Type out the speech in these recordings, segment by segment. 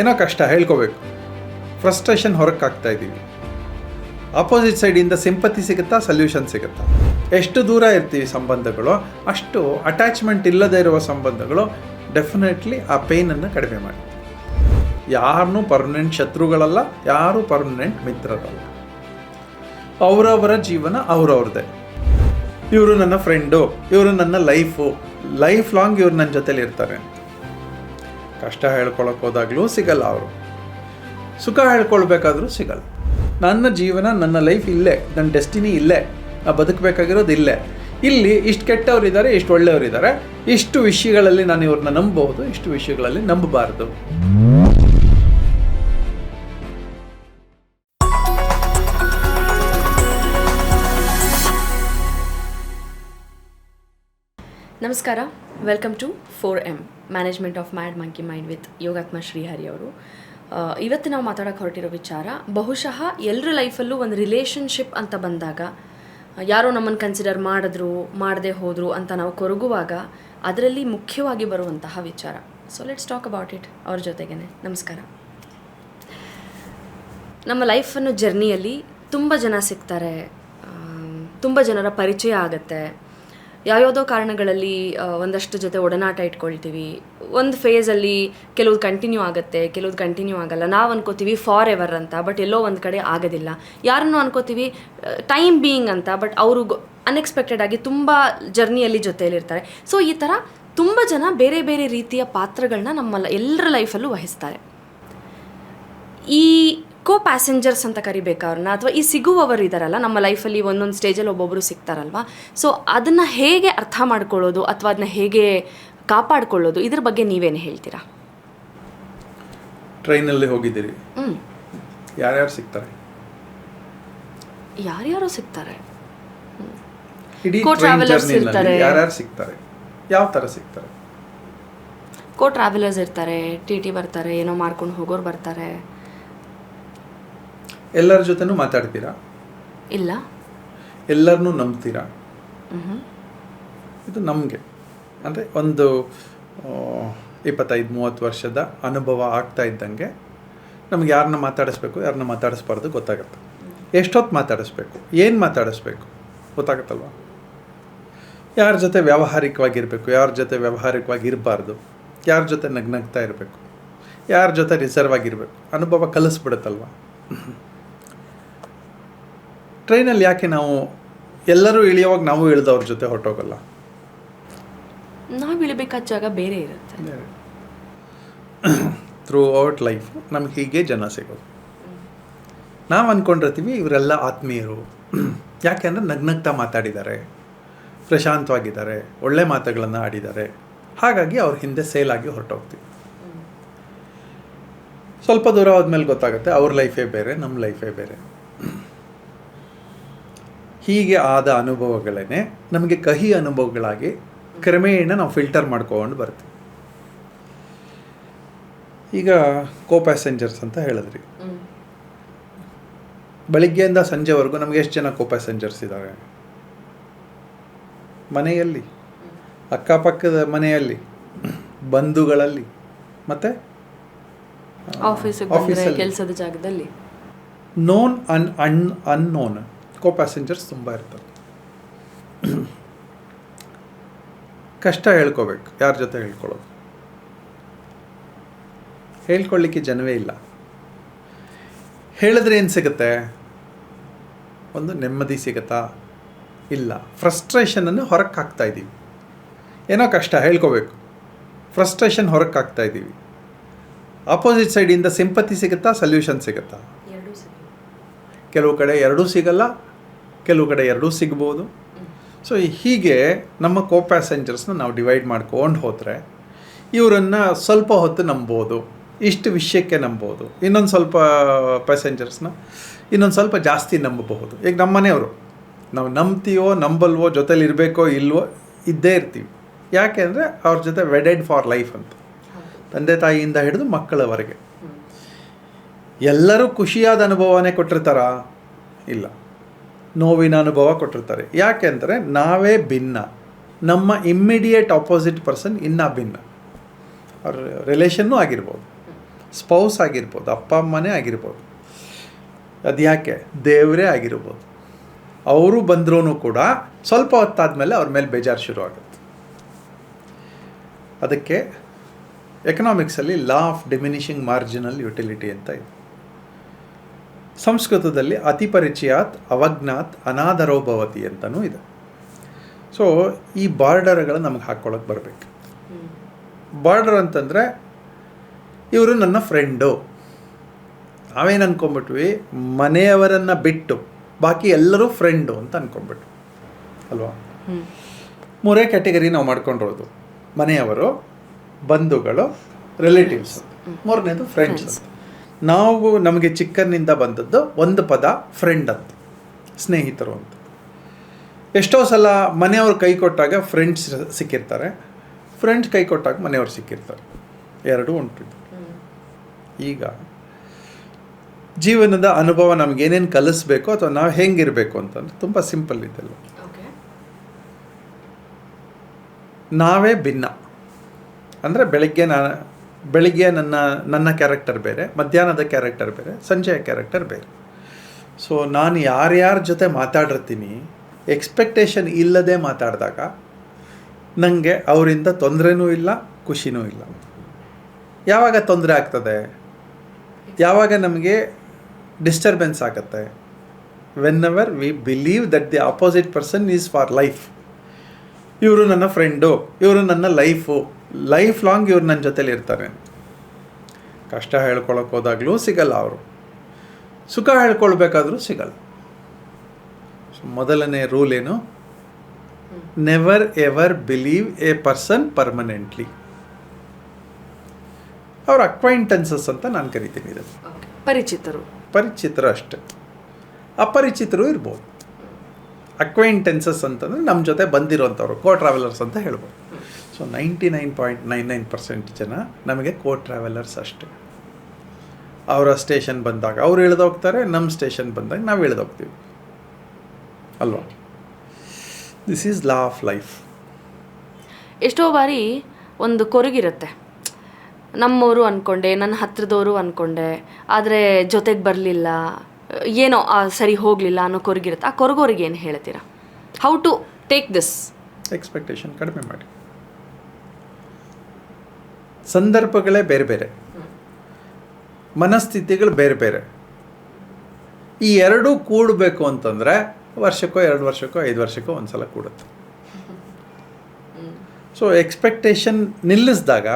ಏನೋ ಕಷ್ಟ ಹೇಳ್ಕೋಬೇಕು, ಫ್ರಸ್ಟ್ರೇಷನ್ ಹೊರಕ್ಕೆ ಹಾಕ್ತಾಯಿದ್ದೀವಿ. ಆಪೋಸಿಟ್ ಸೈಡಿಂದ ಸಿಂಪತಿ ಸಿಗುತ್ತಾ, ಸೊಲ್ಯೂಷನ್ ಸಿಗುತ್ತಾ? ಎಷ್ಟು ದೂರ ಇರ್ತೀವಿ ಸಂಬಂಧಗಳು, ಅಷ್ಟು ಅಟ್ಯಾಚ್ಮೆಂಟ್ ಇಲ್ಲದೇ ಇರುವ ಸಂಬಂಧಗಳು ಡೆಫಿನೆಟ್ಲಿ ಆ ಪೇನನ್ನು ಕಡಿಮೆ ಮಾಡಿ. ಯಾರನ್ನೂ ಪರ್ಮನೆಂಟ್ ಶತ್ರುಗಳಲ್ಲ, ಯಾರೂ ಪರ್ಮನೆಂಟ್ ಮಿತ್ರರಲ್ಲ. ಅವರವರ ಜೀವನ ಅವ್ರವ್ರದ್ದೇ. ಇವರು ನನ್ನ ಫ್ರೆಂಡು, ಇವರು ನನ್ನ ಲೈಫ್ ಲಾಂಗ್ ಇವ್ರು ನನ್ನ ಜೊತೇಲಿ ಇರ್ತಾರೆ. ಕಷ್ಟ ಹೇಳ್ಕೊಳಕ್ಕೆ ಹೋದಾಗಲೂ ಸಿಗಲ್ಲ ಅವರು, ಸುಖ ಹೇಳ್ಕೊಳ್ಬೇಕಾದ್ರೂ ಸಿಗಲ್ಲ. ನನ್ನ ಜೀವನ, ನನ್ನ ಲೈಫ್ ಇಲ್ಲೇ, ನನ್ನ ಡೆಸ್ಟಿನಿ ಇಲ್ಲೇ, ನಾ ಬದುಕಬೇಕಾಗಿರೋದು ಇಲ್ಲೇ. ಇಲ್ಲಿ ಇಷ್ಟು ಕೆಟ್ಟವರಿದ್ದಾರೆ, ಇಷ್ಟು ಒಳ್ಳೆಯವರಿದ್ದಾರೆ, ಇಷ್ಟು ವಿಷಯಗಳಲ್ಲಿ ನಾನು ಇವ್ರನ್ನ ನಂಬಬಹುದು, ಇಷ್ಟು ವಿಷಯಗಳಲ್ಲಿ ನಂಬಬಾರ್ದು. ನಮಸ್ಕಾರ, welcome to 4M management of mad monkey mind with Yogatma Srihari ಅವರು. ಇವತ್ತು ನಾವು ಮಾತಾಡೋಕ್ಕೆ ಹೊರಟಿರೋ ವಿಚಾರ, ಬಹುಶಃ ಎಲ್ಲರ ಲೈಫಲ್ಲೂ ಒಂದು ರಿಲೇಷನ್ಶಿಪ್ ಅಂತ ಬಂದಾಗ ಯಾರೋ ನಮ್ಮನ್ನು ಕನ್ಸಿಡರ್ ಮಾಡಿದ್ರು, ಮಾಡದೆ ಹೋದರು ಅಂತ ನಾವು ಕೊರಗುವಾಗ ಅದರಲ್ಲಿ ಮುಖ್ಯವಾಗಿ ಬರುವಂತಹ ವಿಚಾರ. So let's talk about it ಅವ್ರ ಜೊತೆಗೇ. ನಮಸ್ಕಾರ. ನಮ್ಮ ಲೈಫನ್ನು ಜರ್ನಿಯಲ್ಲಿ ತುಂಬ ಜನ ಸಿಗ್ತಾರೆ, ತುಂಬ ಜನರ ಪರಿಚಯ ಆಗುತ್ತೆ. ಯಾವ್ಯಾವುದೋ ಕಾರಣಗಳಲ್ಲಿ ಒಂದಷ್ಟು ಜೊತೆ ಒಡನಾಟ ಇಟ್ಕೊಳ್ತೀವಿ. ಒಂದು ಫೇಸಲ್ಲಿ ಕೆಲವ್ದು ಕಂಟಿನ್ಯೂ ಆಗುತ್ತೆ, ಕೆಲವ್ದು ಕಂಟಿನ್ಯೂ ಆಗಲ್ಲ. ನಾವು ಅನ್ಕೋತೀವಿ ಫಾರ್ ಎವರ್ ಅಂತ, ಬಟ್ ಎಲ್ಲೋ ಒಂದು ಕಡೆ ಆಗೋದಿಲ್ಲ. ಯಾರನ್ನೂ ಅನ್ಕೋತೀವಿ ಟೈಮ್ ಬೀಯಿಂಗ್ ಅಂತ, ಬಟ್ ಅವರು ಅನ್ಎಕ್ಸ್ಪೆಕ್ಟೆಡ್ ಆಗಿ ತುಂಬ ಜರ್ನಿಯಲ್ಲಿ ಜೊತೆಯಲ್ಲಿರ್ತಾರೆ. ಸೊ ಈ ಥರ ತುಂಬ ಜನ ಬೇರೆ ಬೇರೆ ರೀತಿಯ ಪಾತ್ರಗಳನ್ನ ನಮ್ಮ ಎಲ್ಲರ ಲೈಫಲ್ಲೂ ವಹಿಸ್ತಾರೆ. ಈ ಕೋ ಪ್ಯಾಸೆಂಜರ್ಸ್ ಅಂತ ಕರಿಬೇಕಾ ಅವ್ರನ್ನ, ಅಥವಾ ಈ ಸಿಗುವವರು ಇದ್ದಾರಲ್ಲ ನಮ್ಮ ಲೈಫಲ್ಲಿ, ಒಂದೊಂದು ಸ್ಟೇಜಲ್ಲಿ ಒಬ್ಬೊಬ್ಬರು ಸಿಗ್ತಾರಲ್ವ. ಸೊ ಅದನ್ನು ಹೇಗೆ ಅರ್ಥ ಮಾಡ್ಕೊಳ್ಳೋದು ಅಥವಾ ಅದನ್ನ ಹೇಗೆ ಕಾಪಾಡ್ಕೊಳ್ಳೋದು, ಇದ್ರ ಬಗ್ಗೆ ನೀವೇನು ಹೇಳ್ತೀರಾ? ಟ್ರೈನಲ್ಲಿ ಹೋಗಿದ್ದೀರಿ, ಯಾರ್ಯಾರು ಸಿಗ್ತಾರೆ? ಯಾರ್ಯಾರೋ ಸಿಗ್ತಾರೆ. ಕೋ ಟ್ರಾವೆಲರ್ಸ್ ಇರ್ತಾರೆ. ಯಾರ್ಯಾರು ಸಿಗ್ತಾರೆ? ಯಾವ ಥರ ಸಿಗ್ತಾರೆ? ಕೋ ಟ್ರಾವೆಲರ್ಸ್ ಇರ್ತಾರೆ, ಟಿ ಬರ್ತಾರೆ, ಏನೋ ಮಾಡ್ಕೊಂಡು ಹೋಗೋರು ಬರ್ತಾರೆ. ಎಲ್ಲರ ಜೊತೆನೂ ಮಾತಾಡ್ತೀರಾ? ಇಲ್ಲ. ಎಲ್ಲರನ್ನೂ ನಂಬ್ತೀರಾ? ಇದು ನಮಗೆ ಅಂದರೆ ಒಂದು 25-30 ವರ್ಷದ ಅನುಭವ ಆಗ್ತಾ ಇದ್ದಂಗೆ ನಮ್ಗೆ ಯಾರನ್ನ ಮಾತಾಡಿಸ್ಬೇಕು, ಯಾರನ್ನ ಮಾತಾಡಿಸ್ಬಾರ್ದು ಗೊತ್ತಾಗುತ್ತೆ. ಎಷ್ಟೊತ್ತು ಮಾತಾಡಿಸ್ಬೇಕು, ಏನು ಮಾತಾಡಿಸ್ಬೇಕು ಗೊತ್ತಾಗುತ್ತಲ್ವ. ಯಾರ ಜೊತೆ ವ್ಯಾವಹಾರಿಕವಾಗಿರಬೇಕು, ಯಾರ ಜೊತೆ ವ್ಯಾವಹಾರಿಕವಾಗಿರಬಾರ್ದು, ಯಾರ ಜೊತೆ ನಗ್ನಗ್ತಾ ಇರಬೇಕು, ಯಾರ ಜೊತೆ ರಿಸರ್ವ್ ಆಗಿರಬೇಕು, ಅನುಭವ ಕಲಿಸ್ಬಿಡುತ್ತಲ್ವ. ಟ್ರೈನಲ್ಲಿ ಯಾಕೆ ನಾವು ಎಲ್ಲರೂ ಇಳಿಯುವಾಗ ನಾವು ಇಳಿದವ್ರ ಜೊತೆ ಹೊರಟೋಗಲ್ಲ? ನಾವು ಇಳಿಬೇಕಾದ ಜಾಗ ಬೇರೆ ಇರುತ್ತೆ. ಥ್ರೂ ಔಟ್ ಲೈಫ್ ನಮ್ಗೆ ಹೀಗೆ ಜನ ಸಿಗೋದು. ನಾವು ಅಂದ್ಕೊಂಡಿರ್ತೀವಿ ಇವರೆಲ್ಲ ಆತ್ಮೀಯರು, ಯಾಕೆಂದರೆ ನಗ್ನಗ್ತಾ ಮಾತಾಡಿದ್ದಾರೆ, ಪ್ರಶಾಂತವಾಗಿದ್ದಾರೆ, ಒಳ್ಳೆ ಮಾತುಗಳನ್ನು ಆಡಿದ್ದಾರೆ, ಹಾಗಾಗಿ ಅವ್ರ ಹಿಂದೆ ಸೇಲಾಗಿ ಹೊರಟೋಗ್ತೀವಿ. ಸ್ವಲ್ಪ ದೂರ ಹೋದ್ಮೇಲೆ ಗೊತ್ತಾಗುತ್ತೆ ಅವ್ರ ಲೈಫೇ ಬೇರೆ, ನಮ್ಮ ಲೈಫೇ ಬೇರೆ. ಹೀಗೆ ಆದ ಅನುಭವಗಳೇ ನಮಗೆ ಕಹಿ ಅನುಭವಗಳಾಗಿ ಕ್ರಮೇಣ ನಾವು ಫಿಲ್ಟರ್ ಮಾಡ್ಕೊಂಡು ಬರ್ತೀವಿ. ಈಗ ಕೋ ಪ್ಯಾಸೆಂಜರ್ಸ್ ಅಂತ ಹೇಳಿದ್ರಿ, ಬೆಳಿಗ್ಗೆಯಿಂದ ಸಂಜೆವರೆಗೂ ನಮ್ಗೆ ಎಷ್ಟು ಜನ ಕೋ ಪ್ಯಾಸೆಂಜರ್ಸ್ ಇದ್ದಾರೆ? ಮನೆಯಲ್ಲಿ, ಅಕ್ಕಪಕ್ಕದ ಮನೆಯಲ್ಲಿ, ಬಂಧುಗಳಲ್ಲಿ, ಮತ್ತು ಆಫೀಸಲ್ಲಿ, ಕೆಲಸದ ಜಾಗದಲ್ಲಿ. ನೋನ್ ಅನ್ನೋನ್ ಕೋ ಪ್ಯಾಸೆಂಜರ್ಸ್ ತುಂಬ ಇರ್ತಾರೆ. ಕಷ್ಟ ಹೇಳ್ಕೋಬೇಕು, ಯಾರ ಜೊತೆ ಹೇಳ್ಕೊಳ್ಳೋದು? ಹೇಳ್ಕೊಳ್ಳಿಕ್ಕೆ ಜನವೇ ಇಲ್ಲ. ಹೇಳಿದ್ರೆ ಏನು ಸಿಗುತ್ತೆ? ಒಂದು ನೆಮ್ಮದಿ ಸಿಗುತ್ತಾ? ಇಲ್ಲ. ಫ್ರಸ್ಟ್ರೇಷನನ್ನು ಹೊರಕ್ಕೆ ಹಾಕ್ತಾ ಇದ್ದೀವಿ. ಏನೋ ಕಷ್ಟ ಹೇಳ್ಕೋಬೇಕು, ಫ್ರಸ್ಟ್ರೇಷನ್ ಹೊರಕ್ಕೆ ಹಾಕ್ತಾ ಇದ್ದೀವಿ. ಆಪೋಸಿಟ್ ಸೈಡಿಂದ ಸಿಂಪತಿ ಸಿಗುತ್ತಾ, ಸೊಲ್ಯೂಷನ್ ಸಿಗುತ್ತಾ? ಕೆಲವು ಕಡೆ ಎರಡೂ ಸಿಗಲ್ಲ, ಕೆಲವು ಕಡೆ ಎರಡೂ ಸಿಗ್ಬೋದು. ಸೊ ಹೀಗೆ ನಮ್ಮ ಕೋ ಪ್ಯಾಸೆಂಜರ್ಸ್ನ ನಾವು ಡಿವೈಡ್ ಮಾಡ್ಕೊಂಡು ಹೋದರೆ ಇವರನ್ನು ಸ್ವಲ್ಪ ಹೊತ್ತು ನಂಬೋದು, ಇಷ್ಟು ವಿಷಯಕ್ಕೆ ನಂಬೋದು. ಇನ್ನೊಂದು ಸ್ವಲ್ಪ ಪ್ಯಾಸೆಂಜರ್ಸ್ನ ಇನ್ನೊಂದು ಸ್ವಲ್ಪ ಜಾಸ್ತಿ ನಂಬಬಹುದು. ಈಗ ನಮ್ಮ ಮನೆಯವರು, ನಾವು ನಂಬ್ತೀವೋ ನಂಬಲ್ವೋ, ಜೊತೇಲಿ ಇರಬೇಕೋ ಇಲ್ವೋ, ಇದ್ದೇ ಇರ್ತೀವಿ. ಯಾಕೆ ಅಂದರೆ ಅವ್ರ ಜೊತೆ ವೆಡೆಡ್ ಫಾರ್ ಲೈಫ್ ಅಂತ, ತಂದೆ ತಾಯಿಯಿಂದ ಹಿಡಿದು ಮಕ್ಕಳವರೆಗೆ. ಎಲ್ಲರೂ ಖುಷಿಯಾದ ಅನುಭವನೇ ಕೊಟ್ಟಿರ್ತಾರಾ? ಇಲ್ಲ, ನೋವಿನ ಅನುಭವ ಕೊಟ್ಟಿರ್ತಾರೆ. ಯಾಕೆ ಅಂದರೆ ನಾವೇ ಭಿನ್ನ, ನಮ್ಮ ಇಮ್ಮಿಡಿಯೇಟ್ ಆಪೋಸಿಟ್ ಪರ್ಸನ್ ಇನ್ನೂ ಭಿನ್ನ. ಅವ್ರ ರಿಲೇಷನ್ನೂ ಆಗಿರ್ಬೋದು. ಸ್ಪೌಸ್ ಆಗಿರ್ಬೋದು, ಅಪ್ಪ ಅಮ್ಮನೇ ಆಗಿರ್ಬೋದು, ಅದು ಯಾಕೆ ದೇವರೇ ಆಗಿರ್ಬೋದು. ಅವರು ಬಂದ್ರೂ ಕೂಡ ಸ್ವಲ್ಪ ಹೊತ್ತಾದಮೇಲೆ ಅವ್ರ ಮೇಲೆ ಬೇಜಾರು ಶುರು ಆಗುತ್ತೆ. ಅದಕ್ಕೆ ಎಕನಾಮಿಕ್ಸಲ್ಲಿ law of diminishing marginal utility ಅಂತ ಇದೆ. ಸಂಸ್ಕೃತದಲ್ಲಿ ಅತಿಪರಿಚಯಾತ್ ಅವಜ್ಞಾತ್ ಅನಾದರೋಭವತಿ ಅಂತಲೂ ಇದೆ. ಸೊ ಈ ಬಾರ್ಡರ್ಗಳು ನಮಗೆ ಹಾಕ್ಕೊಳ್ಳೋಕೆ ಬರಬೇಕು. ಬಾರ್ಡರ್ ಅಂತಂದರೆ ಇವರು ನನ್ನ ಫ್ರೆಂಡು, ನಾವೇನು ಅಂದ್ಕೊಂಬಿಟ್ವಿ, ಮನೆಯವರನ್ನು ಬಿಟ್ಟು ಬಾಕಿ ಎಲ್ಲರೂ ಫ್ರೆಂಡು ಅಂತ ಅಂದ್ಕೊಂಬಿಟ್ಟು ಅಲ್ವಾ. 3 ಕ್ಯಾಟಗರಿ ನಾವು ಮಾಡ್ಕೊಂಡಿರೋದು: ಮನೆಯವರು, ಬಂಧುಗಳು, ರಿಲೇಟಿವ್ಸ್. 3ನೇದು ಫ್ರೆಂಡ್ಸ್ ಅಂತ. ನಾವು ನಮಗೆ ಚಿಕ್ಕನ್ನಿಂದ ಬಂದದ್ದು ಒಂದು ಪದ ಫ್ರೆಂಡ್ ಅಂತ, ಸ್ನೇಹಿತರು ಅಂತ. ಎಷ್ಟೋ ಸಲ ಮನೆಯವ್ರು ಕೈ ಕೊಟ್ಟಾಗ ಫ್ರೆಂಡ್ಸ್ ಸಿಕ್ಕಿರ್ತಾರೆ, ಫ್ರೆಂಡ್ಸ್ ಕೈ ಕೊಟ್ಟಾಗ ಮನೆಯವ್ರು ಸಿಕ್ಕಿರ್ತಾರೆ, ಎರಡೂ ಉಂಟು. ಈಗ ಜೀವನದ ಅನುಭವ ನಮಗೇನೇನು ಕಲಿಸ್ಬೇಕು ಅಥವಾ ನಾವು ಹೆಂಗಿರಬೇಕು ಅಂತಂದ್ರೆ ತುಂಬ ಸಿಂಪಲ್ ಇದೆಲ್ಲ. ನಾವೇ ಭಿನ್ನ ಅಂದರೆ ಬೆಳಿಗ್ಗೆ ನನ್ನ ಕ್ಯಾರೆಕ್ಟರ್ ಬೇರೆ, ಮಧ್ಯಾಹ್ನದ ಕ್ಯಾರೆಕ್ಟರ್ ಬೇರೆ, ಸಂಜೆಯ ಕ್ಯಾರೆಕ್ಟರ್ ಬೇರೆ. ಸೊ ನಾನು ಯಾರ್ಯಾರ ಜೊತೆ ಮಾತಾಡಿರ್ತೀನಿ, ಎಕ್ಸ್ಪೆಕ್ಟೇಷನ್ ಇಲ್ಲದೆ ಮಾತಾಡಿದಾಗ ನನಗೆ ಅವರಿಂದ ತೊಂದರೆನೂ ಇಲ್ಲ, ಖುಷಿನೂ ಇಲ್ಲ. ಯಾವಾಗ ತೊಂದರೆ ಆಗ್ತದೆ, ಯಾವಾಗ ನಮಗೆ ಡಿಸ್ಟರ್ಬೆನ್ಸ್ ಆಗುತ್ತೆ, when ever we believe that the opposite person is for life. ಇವರು ನನ್ನ ಫ್ರೆಂಡು, ಇವರು ನನ್ನ ಲೈಫ್ ಲಾಂಗ್ ಇವ್ರು ನನ್ನ ಜೊತೇಲಿ ಇರ್ತಾರೆ. ಕಷ್ಟ ಹೇಳ್ಕೊಳಕ್ಕೆ ಹೋದಾಗಲೂ ಸಿಗಲ್ಲ ಅವರು, ಸುಖ ಹೇಳ್ಕೊಳ್ಬೇಕಾದ್ರೂ ಸಿಗಲ್ಲ. ಸೊ ಮೊದಲನೇ ರೂಲ್ ಏನು? Never ever believe A person permanently. ಅವ್ರ ಅಕ್ವೈಂಟೆನ್ಸಸ್ ಅಂತ ನಾನು ಕರಿತೀನಿ. ಇದು ಪರಿಚಿತರು ಅಷ್ಟೆ, ಅಪರಿಚಿತರು ಇರ್ಬೋದು. ಅಕ್ವೈಂಟೆನ್ಸಸ್ ಅಂತಂದರೆ ನಮ್ಮ ಜೊತೆ ಬಂದಿರೋಂಥವ್ರು, ಟ್ರಾವೆಲರ್ಸ್ ಅಂತ ಹೇಳ್ಬೋದು. ಸೊ 99.99% ಜನ ನಮಗೆ ಟ್ರಾವೆಲರ್ಸ್ ಅಷ್ಟೇ. ಅವರ ಸ್ಟೇಷನ್ ಬಂದಾಗ ಅವ್ರು ಇಳಿದೋಗ್ತಾರೆ, ನಮ್ಮ ಸ್ಟೇಷನ್ ಬಂದಾಗ ನಾವು ಇಳಿದೋಗ್ತೀವಿ ಅಲ್ವಾ. This is law of life. ಎಷ್ಟೋ ಬಾರಿ ಒಂದು ಕೊರಗಿರುತ್ತೆ, ನಮ್ಮವರು ಅಂದ್ಕೊಂಡೆ, ನನ್ನ ಹತ್ರದವರು ಅಂದ್ಕೊಂಡೆ, ಆದರೆ ಜೊತೆಗೆ ಬರಲಿಲ್ಲ, ಏನೋ ಸರಿ ಹೋಗಲಿಲ್ಲ ಅನ್ನೋ ಕೊರಗಿರುತ್ತೆ. ಆ ಕೊರಗೋರಿಗೆ ಏನು ಹೇಳ್ತೀರಾ? How to take this? Expectation ಕಡಿಮೆ ಮಾಡಿ. ಸಂದರ್ಭಗಳೇ ಬೇರೆ ಬೇರೆ, ಮನಸ್ಥಿತಿಗಳು ಬೇರೆ ಬೇರೆ. ಈ ಎರಡೂ ಕೂಡಬೇಕು ಅಂತಂದರೆ ವರ್ಷಕ್ಕೋ 2 ವರ್ಷಕ್ಕೋ 5 ವರ್ಷಕ್ಕೋ ಒಂದು ಸಲ ಕೂಡುತ್ತೆ. ಸೊ ಎಕ್ಸ್ಪೆಕ್ಟೇಷನ್ ನಿಲ್ಲಿಸಿದಾಗ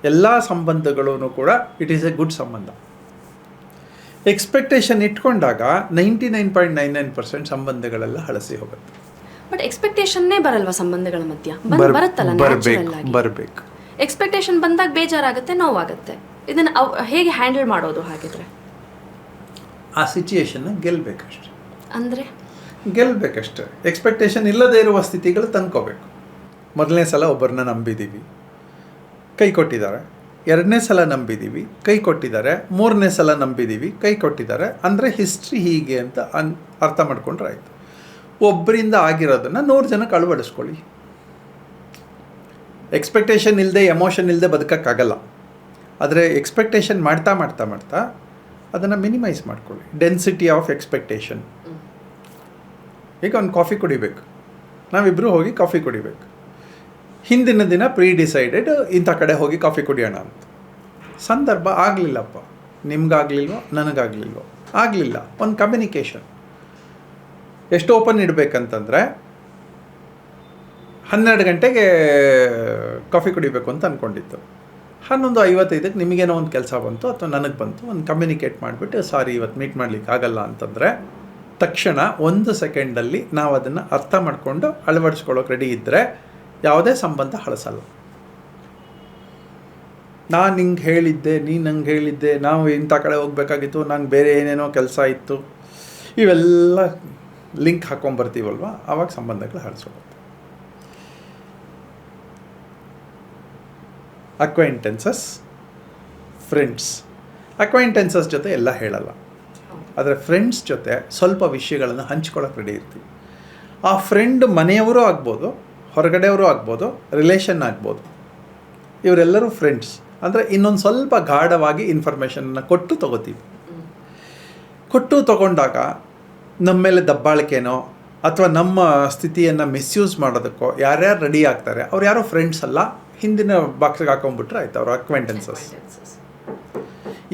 ಎಲ್ಲ ಸಂಬಂಧಗಳೂ ಕೂಡ ಇಟ್ ಈಸ್ ಎ ಗುಡ್ ಸಂಬಂಧ. ಎಕ್ಸ್ಪೆಕ್ಟೇಷನ್ ಇಟ್ಕೊಂಡಾಗ 99.99% ಸಂಬಂಧಗಳೆಲ್ಲ ಹಳಸಿ ಹೋಗುತ್ತೆ. ಬಟ್ ಎಕ್ಸ್ಪೆಕ್ಟೇಷನ್ನೇ ಬರಲ್ವಾ ಸಂಬಂಧಗಳ ಮಧ್ಯ? ಬರುತ್ತಲ್ಲ, ಬರಬೇಕು. ಎಕ್ಸ್ಪೆಕ್ಟೇಷನ್ ಬಂದಾಗ ಬೇಜಾರಾಗುತ್ತೆ, ನೋವಾಗುತ್ತೆ. ಇದನ್ನು ಹೇಗೆ ಹ್ಯಾಂಡಲ್ ಮಾಡೋದು? ಹಾಗಿದ್ರೆ ಆ ಸಿಚುಯೇಷನ್ನ ಗೆಲ್ಲಬೇಕಷ್ಟೆ. ಅಂದರೆ ಗೆಲ್ಲಬೇಕಷ್ಟೆ. ಎಕ್ಸ್ಪೆಕ್ಟೇಷನ್ ಇಲ್ಲದೇ ಇರುವ ಸ್ಥಿತಿಗಳು ತಂದ್ಕೋಬೇಕು. ಮೊದಲನೇ ಸಲ ಒಬ್ಬರನ್ನ ನಂಬಿದ್ದೀವಿ, ಕೈ ಕೊಟ್ಟಿದ್ದಾರೆ. 2ನೇ ಸಲ ನಂಬಿದ್ದೀವಿ, ಕೈ ಕೊಟ್ಟಿದ್ದಾರೆ. 3ನೇ ಸಲ ನಂಬಿದ್ದೀವಿ, ಕೈ ಕೊಟ್ಟಿದ್ದಾರೆ. ಅಂದರೆ ಹಿಸ್ಟ್ರಿ ಹೀಗೆ ಅಂತ ಅರ್ಥ ಮಾಡ್ಕೊಂಡ್ರೆ ಆಯಿತು. ಒಬ್ಬರಿಂದ ಆಗಿರೋದನ್ನು 100 ಜನಕ್ಕೆ ಅಳವಡಿಸ್ಕೊಳ್ಳಿ. ಎಕ್ಸ್ಪೆಕ್ಟೇಷನ್ ಇಲ್ಲದೆ, ಎಮೋಷನ್ ಇಲ್ಲದೆ ಬದುಕೋಕ್ಕಾಗಲ್ಲ. ಆದರೆ ಎಕ್ಸ್ಪೆಕ್ಟೇಷನ್ ಮಾಡ್ತಾ ಮಾಡ್ತಾ ಮಾಡ್ತಾ ಅದನ್ನು ಮಿನಿಮೈಸ್ ಮಾಡ್ಕೊಳ್ಳಿ. Density of expectation. ಈಗ ಒಂದು ಕಾಫಿ ಕುಡಿಬೇಕು, ನಾವಿಬ್ಬರು ಹೋಗಿ ಕಾಫಿ ಕುಡಿಬೇಕು. ಹಿಂದಿನ ದಿನ ಡಿಸೈಡೆಡ್ ಇಂಥ ಕಡೆ ಹೋಗಿ ಕಾಫಿ ಕುಡಿಯೋಣ ಅಂತ. ಸಂದರ್ಭ ಆಗಲಿಲ್ಲಪ್ಪ, ನಿಮ್ಗಾಗಲಿಲ್ವೋ ನನಗಾಗಲಿಲ್ವೋ, ಆಗಲಿಲ್ಲ. ಒಂದು ಕಮ್ಯುನಿಕೇಷನ್ ಎಷ್ಟು ಓಪನ್ ಇಡಬೇಕಂತಂದರೆ 12 ಗಂಟೆಗೆ ಕಾಫಿ ಕುಡಿಬೇಕು ಅಂತ ಅಂದ್ಕೊಂಡಿತ್ತು. 11:55 ನಿಮಗೇನೋ ಒಂದು ಕೆಲಸ ಬಂತು ಅಥವಾ ನನಗೆ ಬಂತು, ಒಂದು ಕಮ್ಯುನಿಕೇಟ್ ಮಾಡಿಬಿಟ್ಟು ಸಾರಿ ಇವತ್ತು ಮೀಟ್ ಮಾಡಲಿಕ್ಕೆ ಆಗಲ್ಲ ಅಂತಂದರೆ ತಕ್ಷಣ 1 ಸೆಕೆಂಡಲ್ಲಿ ನಾವು ಅದನ್ನು ಅರ್ಥ ಮಾಡಿಕೊಂಡು ಅಳವಡಿಸ್ಕೊಳ್ಳೋಕೆ ರೆಡಿ ಇದ್ದರೆ ಯಾವುದೇ ಸಂಬಂಧ ಹಳಸಲ್ಲ. ನಾನು ನಿಂಗೆ ಹೇಳಿದ್ದೆ, ನೀನು ನಂಗೆ ಹೇಳಿದ್ದೆ, ನಾವು ಇಂಥ ಕಡೆ ಹೋಗಬೇಕಾಗಿತ್ತು, ನಂಗೆ ಬೇರೆ ಏನೇನೋ ಕೆಲಸ ಇತ್ತು, ಇವೆಲ್ಲ ಲಿಂಕ್ ಹಾಕ್ಕೊಂಬರ್ತೀವಲ್ವ, ಆವಾಗ ಸಂಬಂಧಗಳು ಹಳಸೋಗುತ್ತೆ. ಅಕ್ವೈಂಟೆನ್ಸಸ್, ಫ್ರೆಂಡ್ಸ್. ಅಕ್ವೈಂಟೆನ್ಸಸ್ ಜೊತೆ ಎಲ್ಲ ಹೇಳಲ್ಲ, ಆದರೆ ಫ್ರೆಂಡ್ಸ್ ಜೊತೆ ಸ್ವಲ್ಪ ವಿಷಯಗಳನ್ನು ಹಂಚ್ಕೊಳ್ಳೋಕೆ ರೆಡಿ ಇರ್ತೀವಿ. ಆ ಫ್ರೆಂಡ್ ಮನೆಯವರು ಆಗ್ಬೋದು, ಹೊರಗಡೆಯವರು ಆಗ್ಬೋದು, ರಿಲೇಷನ್ ಆಗ್ಬೋದು, ಇವರೆಲ್ಲರೂ ಫ್ರೆಂಡ್ಸ್. ಅಂದರೆ ಇನ್ನೊಂದು ಸ್ವಲ್ಪ ಗಾಢವಾಗಿ ಇನ್ಫಾರ್ಮೇಷನ್ನ ಕೊಟ್ಟು ತೊಗೋತೀವಿ. ಕೊಟ್ಟು ತೊಗೊಂಡಾಗ ನಮ್ಮ ಮೇಲೆ ದಬ್ಬಾಳಿಕೆನೋ ಅಥವಾ ನಮ್ಮ ಸ್ಥಿತಿಯನ್ನು ಮಿಸ್ಯೂಸ್ ಮಾಡೋದಕ್ಕೋ ಯಾರ್ಯಾರು ರೆಡಿ ಆಗ್ತಾರೆ ಅವ್ರು ಯಾರೋ ಫ್ರೆಂಡ್ಸ್ ಅಲ್ಲ, ಹಿಂದಿನ ಬಾಕ್ಸಿಗೆ ಹಾಕೊಂಡ್ಬಿಟ್ರೆ ಆಯ್ತು, ಅವ್ರ ಅಕ್ವೆಂಟೆನ್ಸಸ್.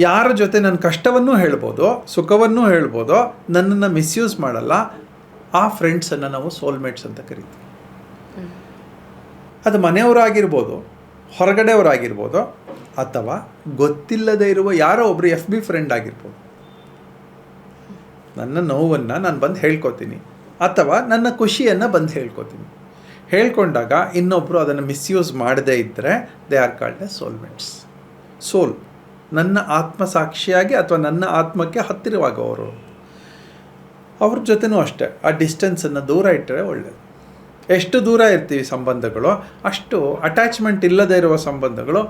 ಯಾರ ಜೊತೆ ನನ್ನ ಕಷ್ಟವನ್ನೂ ಹೇಳ್ಬೋದು, ಸುಖವನ್ನೂ ಹೇಳ್ಬೋದು, ನನ್ನನ್ನು ಮಿಸ್ಯೂಸ್ ಮಾಡಲ್ಲ, ಆ ಫ್ರೆಂಡ್ಸನ್ನು ನಾವು ಸೋಲ್ಮೇಟ್ಸ್ ಅಂತ ಕರಿತೀವಿ. ಅದು ಮನೆಯವರಾಗಿರ್ಬೋದು, ಹೊರಗಡೆಯವರಾಗಿರ್ಬೋದು, ಅಥವಾ ಗೊತ್ತಿಲ್ಲದೆ ಇರುವ ಯಾರೋ ಒಬ್ಬರು FB ಫ್ರೆಂಡ್ ಆಗಿರ್ಬೋದು. ನನ್ನ ನೋವನ್ನು ನಾನು ಬಂದು ಹೇಳ್ಕೊತೀನಿ ಅಥವಾ ನನ್ನ ಖುಷಿಯನ್ನು ಬಂದು ಹೇಳ್ಕೊತೀನಿ. ಹೇಳ್ಕೊಂಡಾಗ ಇನ್ನೊಬ್ಬರು ಅದನ್ನು ಮಿಸ್ಯೂಸ್ ಮಾಡದೇ ಇದ್ದರೆ they are called A soulmates. ಸೋಲ್ ನನ್ನ ಆತ್ಮಸಾಕ್ಷಿಯಾಗಿ ಅಥವಾ ನನ್ನ ಆತ್ಮಕ್ಕೆ ಹತ್ತಿರವಾಗುವವರು. ಅವ್ರ ಜೊತೆನೂ ಅಷ್ಟೇ ಆ ಡಿಸ್ಟೆನ್ಸನ್ನು ದೂರ ಇಟ್ಟರೆ ಒಳ್ಳೆಯದು. ಎಷ್ಟು ದೂರ ಇರ್ತೀವಿ ಸಂಬಂಧಗಳು, ಅಷ್ಟು ಅಟ್ಯಾಚ್ಮೆಂಟ್ ಇಲ್ಲದೇ ಇರುವ ಸಂಬಂಧಗಳು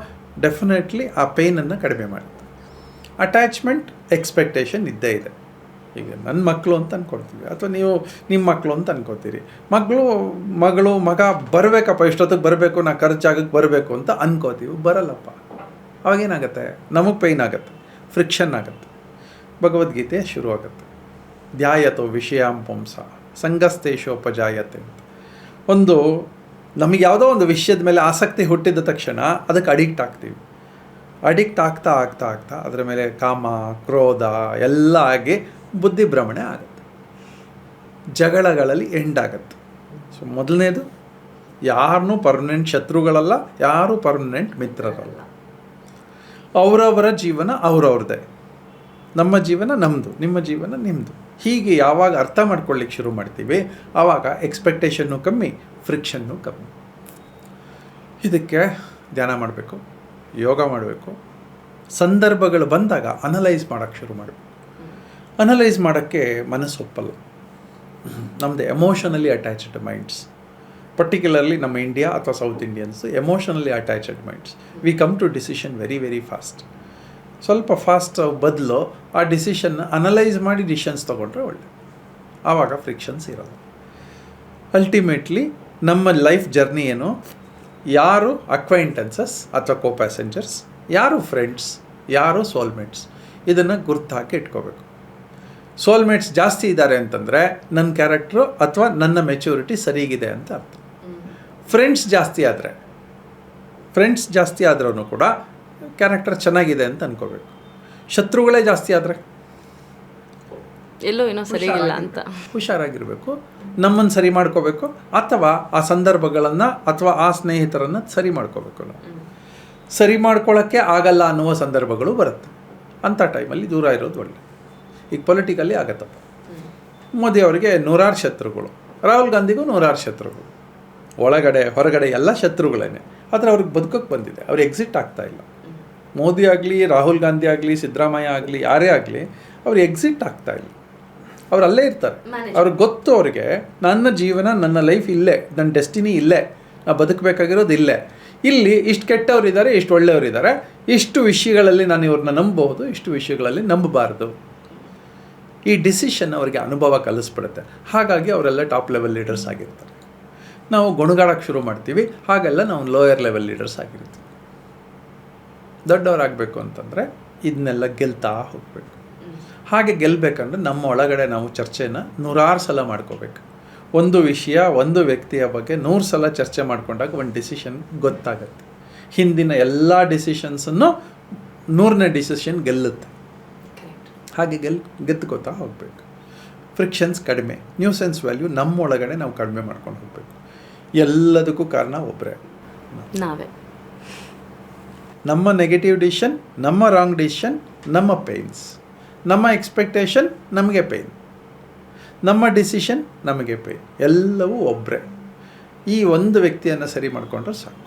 ಡೆಫಿನೆಟ್ಲಿ ಆ ಪೇಯ್ನನ್ನು ಕಡಿಮೆ ಮಾಡುತ್ತೆ. ಅಟ್ಯಾಚ್ಮೆಂಟ್ ಎಕ್ಸ್ಪೆಕ್ಟೇಷನ್ ಇದ್ದೇ ಇದೆ. ಈಗ ನನ್ನ ಮಕ್ಕಳು ಅಂತ ಅಂದ್ಕೊಳ್ತೀವಿ, ಅಥವಾ ನೀವು ನಿಮ್ಮ ಮಕ್ಕಳು ಅಂತ ಅನ್ಕೋತೀರಿ. ಮಗಳು ಮಗ ಬರಬೇಕಪ್ಪ, ಇಷ್ಟೊತ್ತಿಗೆ ಬರಬೇಕು, ನಾ ಖರ್ಚಾಗಕ್ಕೆ ಬರಬೇಕು ಅಂತ ಅನ್ಕೋತೀವಿ. ಬರಲ್ಲಪ್ಪ, ಅವಾಗೇನಾಗುತ್ತೆ, ನಮಗೆ ಪೇಯ್ನ್ ಆಗುತ್ತೆ, ಫ್ರಿಕ್ಷನ್ ಆಗುತ್ತೆ. ಭಗವದ್ಗೀತೆ ಶುರುವಾಗುತ್ತೆ, ಧ್ಯಾಯತೋ ವಿಷಯಾಂ ಪುಂಸ ಸಂಗಸ್ತೇಶೋಪಜಾಯತೆ ಅಂತ. ನಮಗೆ ಯಾವುದೋ ಒಂದು ವಿಷಯದ ಮೇಲೆ ಆಸಕ್ತಿ ಹುಟ್ಟಿದ ತಕ್ಷಣ ಅದಕ್ಕೆ ಅಡಿಕ್ಟ್ ಆಗ್ತೀವಿ. ಅಡಿಕ್ಟ್ ಆಗ್ತಾ ಆಗ್ತಾ ಆಗ್ತಾ ಅದರ ಮೇಲೆ ಕಾಮ, ಕ್ರೋಧ ಎಲ್ಲ ಆಗಿ ಬುದ್ಧಿಭ್ರಮಣೆ ಆಗುತ್ತೆ, ಜಗಳಗಳಲ್ಲಿ ಎಂಡ್ ಆಗುತ್ತೆ. ಸೊ ಮೊದಲನೇದು, ಯಾರನ್ನೂ ಪರ್ಮನೆಂಟ್ ಶತ್ರುಗಳಲ್ಲ, ಯಾರೂ ಪರ್ಮನೆಂಟ್ ಮಿತ್ರರಲ್ಲ. ಅವರವರ ಜೀವನ ಅವರವ್ರದ್ದೇ, ನಮ್ಮ ಜೀವನ ನಮ್ಮದು, ನಿಮ್ಮ ಜೀವನ ನಿಮ್ಮದು. ಹೀಗೆ ಯಾವಾಗ ಅರ್ಥ ಮಾಡ್ಕೊಳ್ಳಿಕ್ಕೆ ಶುರು ಮಾಡ್ತೀವಿ ಆವಾಗ ಎಕ್ಸ್ಪೆಕ್ಟೇಷನ್ನು ಕಮ್ಮಿ, ಫ್ರಿಕ್ಷನ್ನು ಕಮ್ಮಿ. ಇದಕ್ಕೆ ಧ್ಯಾನ ಮಾಡಬೇಕು, ಯೋಗ ಮಾಡಬೇಕು, ಸಂದರ್ಭಗಳು ಬಂದಾಗ ಅನಲೈಸ್ ಮಾಡೋಕ್ಕೆ ಶುರು ಮಾಡಬೇಕು. ಅನಲೈಸ್ ಮಾಡೋಕ್ಕೆ ಮನಸ್ಸು ಒಪ್ಪಲ್ಲ. ನಮ್ಮದು ಎಮೋಷನಲಿ ಅಟ್ಯಾಚ್ಡ್ ಮೈಂಡ್ಸ್, ಪರ್ಟಿಕ್ಯುಲರ್ಲಿ ನಮ್ಮ ಇಂಡಿಯಾ ಅಥವಾ south Indians emotionally attached minds. We come to decision very very fast. ಸ್ವಲ್ಪ ಫಾಸ್ಟ್ ಬದಲು ಆ ಡಿಸಿಷನ್ನ ಅನಲೈಸ್ ಮಾಡಿ ಡಿಸಿಷನ್ಸ್ ತೊಗೊಂಡ್ರೆ ಒಳ್ಳೆ, ಆವಾಗ ಫ್ರಿಕ್ಷನ್ಸ್ ಇರೋದು. ಅಲ್ಟಿಮೇಟ್ಲಿ ನಮ್ಮ ಲೈಫ್ ಜರ್ನಿ ಏನು, ಯಾರು ಅಕ್ವೈಂಟೆನ್ಸಸ್ ಅಥವಾ ಕೋ ಪ್ಯಾಸೆಂಜರ್ಸ್, ಯಾರು ಫ್ರೆಂಡ್ಸ್, ಯಾರು ಸೋಲ್ಮೇಟ್ಸ್, ಇದನ್ನು ಗುರ್ತಾಕಿ ಇಟ್ಕೋಬೇಕು. ಸೋಲ್ಮೇಟ್ಸ್ ಜಾಸ್ತಿ ಇದ್ದಾರೆ ಅಂತಂದರೆ ನನ್ನ ಕ್ಯಾರೆಕ್ಟ್ರು ಅಥವಾ ನನ್ನ ಮೆಚ್ಯೂರಿಟಿ ಸರಿಗಿದೆ ಅಂತ ಅರ್ಥ. ಫ್ರೆಂಡ್ಸ್ ಜಾಸ್ತಿ ಆದ್ರೂ ಕೂಡ ಕ್ಯಾರೆಕ್ಟರ್ ಚೆನ್ನಾಗಿದೆ ಅಂತ ಅನ್ಕೋಬೇಕು. ಶತ್ರುಗಳೇ ಜಾಸ್ತಿ ಆದರೆ ಎಲ್ಲೋ ಏನೋ ಸರಿ ಇಲ್ಲ ಅಂತ ಹುಷಾರಾಗಿರಬೇಕು, ನಮ್ಮನ್ನು ಸರಿ ಮಾಡ್ಕೋಬೇಕು, ಅಥವಾ ಆ ಸಂದರ್ಭಗಳನ್ನು ಅಥವಾ ಆ ಸ್ನೇಹಿತರನ್ನು ಸರಿ ಮಾಡ್ಕೋಬೇಕು. ನಾವು ಸರಿ ಮಾಡ್ಕೊಳ್ಳೋಕ್ಕೆ ಆಗಲ್ಲ ಅನ್ನುವ ಸಂದರ್ಭಗಳು ಬರುತ್ತೆ. ಅಂಥ ಟೈಮಲ್ಲಿ ದೂರ ಇರೋದು ಒಳ್ಳೆ. ಈಗ ಪೊಲಿಟಿಕಲ್ಲಿ ಆಗತ್ತಪ್ಪ, ಮೋದಿ ಅವರಿಗೆ 100 ಶತ್ರುಗಳು, ರಾಹುಲ್ ಗಾಂಧಿಗೂ 100 ಶತ್ರುಗಳು, ಒಳಗಡೆ ಹೊರಗಡೆ ಎಲ್ಲ ಶತ್ರುಗಳೇನೆ. ಆದರೆ ಅವ್ರಿಗೆ ಬದುಕೋಕ್ಕೆ ಬಂದಿದೆ, ಅವ್ರಿಗೆ ಎಕ್ಸಿಟ್ ಆಗ್ತಾಯಿಲ್ಲ. ಮೋದಿ ಆಗಲಿ, ರಾಹುಲ್ ಗಾಂಧಿ ಆಗಲಿ, ಸಿದ್ದರಾಮಯ್ಯ ಆಗಲಿ, ಯಾರೇ ಆಗಲಿ, ಅವ್ರು ಎಕ್ಸಿಟ್ ಆಗ್ತಾಯಿಲ್ಲ. ಅವ್ರು ಅಲ್ಲೇ ಇರ್ತಾರೆ. ಅವ್ರಿಗೆ ಗೊತ್ತು, ಅವ್ರಿಗೆ ನನ್ನ ಜೀವನ, ನನ್ನ ಲೈಫ್ ಇಲ್ಲೇ, ನನ್ನ ಡೆಸ್ಟಿನಿ ಇಲ್ಲೇ, ನಾನು ಬದುಕಬೇಕಾಗಿರೋದು ಇಲ್ಲೇ. ಇಲ್ಲಿ ಇಷ್ಟು ಕೆಟ್ಟವರಿದ್ದಾರೆ, ಇಷ್ಟು ಒಳ್ಳೆಯವರಿದ್ದಾರೆ, ಇಷ್ಟು ವಿಷಯಗಳಲ್ಲಿ ನಾನು ಇವ್ರನ್ನ ನಂಬಬಹುದು, ಇಷ್ಟು ವಿಷಯಗಳಲ್ಲಿ ನಂಬಬಾರ್ದು. ಈ ಡಿಸಿಷನ್ ಅವರಿಗೆ ಅನುಭವ ಕಲಿಸ್ಬಿಡುತ್ತೆ. ಹಾಗಾಗಿ ಅವರೆಲ್ಲ ಟಾಪ್ ಲೆವೆಲ್ ಲೀಡರ್ಸ್ ಆಗಿರ್ತಾರೆ. ನಾವು ಗುಣಗಾಡೋಕ್ಕೆ ಶುರು ಮಾಡ್ತೀವಿ, ಹಾಗೆಲ್ಲ ನಾವು ಲೋಯರ್ ಲೆವೆಲ್ ಲೀಡರ್ಸ್ ಆಗಿರ್ತೀವಿ. ದೊಡ್ಡವರಾಗಬೇಕು ಅಂತಂದರೆ ಇದನ್ನೆಲ್ಲ ಗೆಲ್ತಾ ಹೋಗಬೇಕು. ಹಾಗೆ ಗೆಲ್ಲಬೇಕಂದ್ರೆ ನಮ್ಮ ಒಳಗಡೆ ನಾವು ಚರ್ಚೆನ 100 ಸಲ ಮಾಡ್ಕೋಬೇಕು. ಒಂದು ವಿಷಯ, ಒಂದು ವ್ಯಕ್ತಿಯ ಬಗ್ಗೆ 100 ಸಲ ಚರ್ಚೆ ಮಾಡ್ಕೊಂಡಾಗ ಒಂದು ಡಿಸಿಷನ್ ಗೊತ್ತಾಗುತ್ತೆ. ಹಿಂದಿನ ಎಲ್ಲ ಡಿಸಿಷನ್ಸನ್ನು 100ನೇ ಡಿಸಿಷನ್ ಗೆಲ್ಲುತ್ತೆ. ಹಾಗೆ ಗೆದ್ದುಕೋತಾ ಹೋಗಬೇಕು. ಫ್ರಿಕ್ಷನ್ಸ್ ಕಡಿಮೆ, ನ್ಯೂಸೆನ್ಸ್ ವ್ಯಾಲ್ಯೂ ನಮ್ಮ ಒಳಗಡೆ ನಾವು ಕಡಿಮೆ ಮಾಡ್ಕೊಂಡು ಹೋಗಬೇಕು. ಎಲ್ಲದಕ್ಕೂ ಕಾರಣ ಒಬ್ಬರೇ, ನಾವೇ. ನಮ್ಮ ನೆಗೆಟಿವ್ ಡಿಸಿಷನ್, ನಮ್ಮ ರಾಂಗ್ ಡಿಸಿಷನ್, ನಮ್ಮ ಪೇಯ್ನ್ಸ್, ನಮ್ಮ ಎಕ್ಸ್ಪೆಕ್ಟೇಷನ್ ನಮಗೆ ಪೇಯ್ನ್, ನಮ್ಮ ಡಿಸಿಷನ್ ನಮಗೆ ಪೇಯ್ನ್, ಎಲ್ಲವೂ ಒಬ್ಬರೇ. ಈ ಒಂದು ವ್ಯಕ್ತಿಯನ್ನು ಸರಿ ಮಾಡಿಕೊಂಡ್ರೆ ಸಾಕು.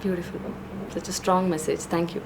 Beautiful, such a strong message. Thank you.